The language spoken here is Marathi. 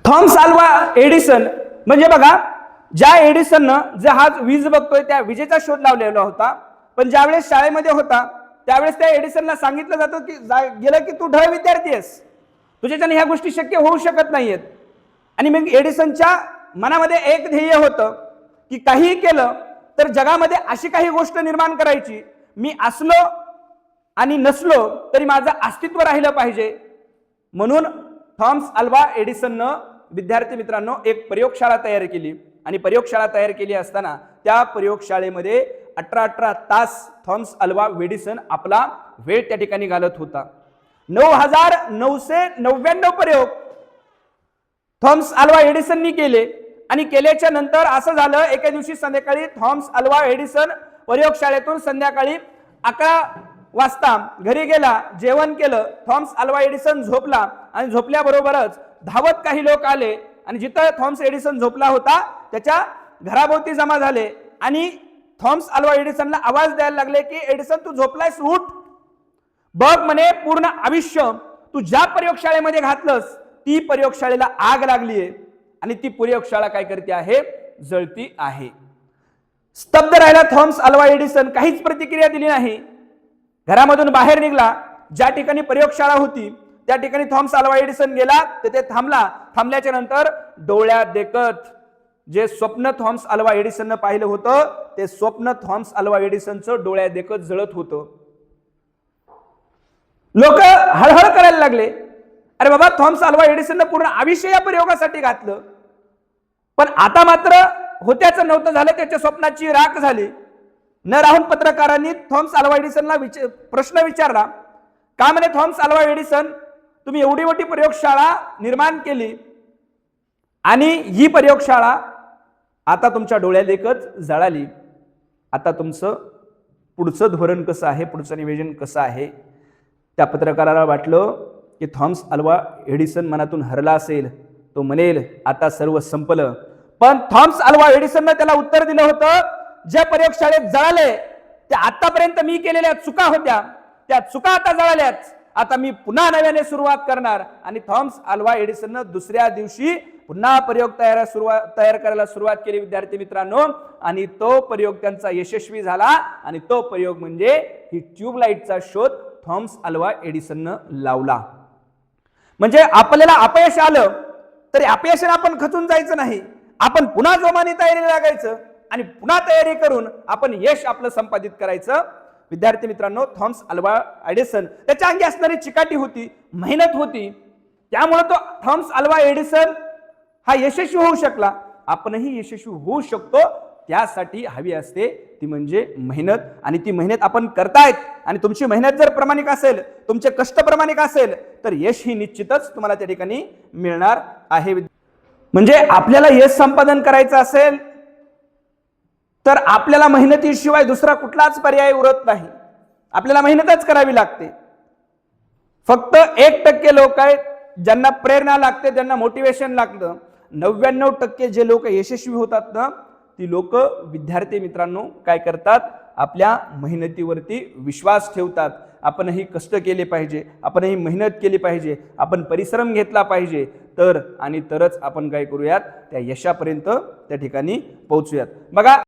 थॉमस अल्वा एडिसन म्हणजे बघा, ज्या एडिसननं जे हा वीज बघतोय त्या विजेचा शोध लावलेला होता, पण ज्यावेळेस शाळेमध्ये होता त्यावेळेस त्या एडिसनला सांगितलं जातं की गेलं की तू ढ विद्यार्थी आहेस, तुझ्याच्याने ह्या गोष्टी शक्य होऊ शकत नाहीयेत. आणि मग एडिसनच्या मनामध्ये एक ध्येय होतं की काहीही केलं तर जगामध्ये अशी काही गोष्ट निर्माण करायची, मी असलो आणि नसलो तरी माझं अस्तित्व राहिलं पाहिजे. म्हणून थॉमस अल्वा एडिसननं विद्यार्थी मित्रांनो एक प्रयोगशाळा तयार केली. आणि प्रयोगशाळा तयार केली असताना त्या प्रयोगशाळेमध्ये 18 तास थॉमस अल्वा एडिसन आपला वेळ त्या ठिकाणी घालत होता. 9999 प्रयोग थॉमस अल्वा एडिसननी केले. आणि केल्याच्या नंतर असं झालं, एके दिवशी संध्याकाळी थॉमस अल्वा एडिसन प्रयोगशाळेतून संध्याकाळी 11 वाजता घरी गेला, जेवण केलं. थॉमस अल्वा एडिसन झोपला आणि झोपल्याबरोबरच धावत काही लोक आले आणि जिथं थॉमस एडिसन झोपला होता त्याच्या घराभोवती जमा झाले आणि थॉमस अल्वा एडिसनला आवाज द्यायला लागले की एडिसन तू झोपलायस, उठ, बघ म्हणे पूर्ण आयुष्य तू ज्या प्रयोगशाळेमध्ये घातलंस ती प्रयोगशाळेला आग लागलीये आणि ती प्रयोगशाळा काय करते आहे, जळती आहे. स्तब्ध राहिला थॉमस अल्वा एडिसन, काहीच प्रतिक्रिया दिली नाही. घरामधून बाहेर निघाला, ज्या ठिकाणी प्रयोगशाळा होती त्या ठिकाणी थॉमस अल्वा एडिसन गेला, तिथे थांबला. थांबल्याच्या नंतर डोळ्यात देखत जे स्वप्न थॉमस अल्वा एडिसननं पाहिलं होतं ते स्वप्न थॉमस अल्वा एडिसनचं डोळ्यात देखत जळत होतं. लोक हळहळ करायला लागले, अरे बाबा थॉमस अल्वा एडिसननं पूर्ण आयुष्य या प्रयोगासाठी घातलं, पण आता मात्र होत्याचं नव्हतं झालं, त्याच्या स्वप्नाची राख झाली. न राहून पत्रकारांनी थॉमस अल्वा एडिसनला प्रश्न विचारला, का म्हणे थॉमस अल्वा एडिसन तुम्ही एवढी मोठी प्रयोगशाळा निर्माण केली आणि ही प्रयोगशाळा आता तुमच्या डोळ्यात देखत जळाली, आता तुमचं पुढचं धोरण कसं आहे, पुढचं नियोजन कसं आहे? त्या पत्रकाराला वाटलं की थॉमस अल्वा एडिसन मनातून हरला असेल, तो म्हणेल आता सर्व संपलं. पण थॉमस अल्वा एडिसननं त्याला उत्तर दिलं होतं, ज्या प्रयोगशाळेत जळाले त्या आतापर्यंत मी केलेल्या चुका होत्या, त्या चुका आता जळाल्याच, आता मी पुन्हा नव्याने सुरुवात करणार. आणि थॉमस अल्वा एडिसननं दुसऱ्या दिवशी पुन्हा प्रयोग तयार करायला सुरुवात केली विद्यार्थी मित्रांनो. आणि तो प्रयोग त्यांचा यशस्वी झाला आणि तो प्रयोग म्हणजे ही ट्यूबलाईटचा शोध थॉमस अल्वा एडिसननं लावला. म्हणजे आपल्याला अपयश आलं तरी अपयशाने आपण खचून जायचं नाही, आपण पुन्हा जोमाने तयारीला लागायचं आणि पुन्हा तयारी करून आपण यश आपलं संपादित करायचं. विद्यार्थी मित्रांनो, थॉमस अल्वा एडिसन त्याच्या अंगी असणारी चिकाटी होती, मेहनत होती, त्यामुळे तो थॉमस अल्वा एडिसन हा यशस्वी होऊ शकला. आपणही यशस्वी होऊ शकतो, त्यासाठी हवी असते ती म्हणजे मेहनत. आणि ती मेहनत आपण करतायत आणि तुमची मेहनत जर प्रामाणिक असेल, तुमचे कष्ट प्रामाणिक असेल तर यश ही निश्चितच तुम्हाला त्या ठिकाणी मिळणार आहे. म्हणजे आपल्याला यश संपादन करायचं असेल तर आपल्याला मेहनतीशिवाय दुसरा कुठलाच पर्याय उरत नाही, आपल्याला मेहनतच करावी लागते. फक्त 1% लोक आहेत ज्यांना प्रेरणा लागते, ज्यांना मोटिवेशन लागतं. 99% जे लोक यशस्वी होतात ना ती लोक विद्यार्थी मित्रांनो काय करतात, आपल्या मेहनतीवरती विश्वास ठेवतात. आपणही कष्ट केले पाहिजे, आपणही मेहनत केली पाहिजे, आपण परिश्रम घेतला पाहिजे, तरच आपण काय करूयात, त्या यशापर्यंत त्या ठिकाणी पोहोचूयात. बघा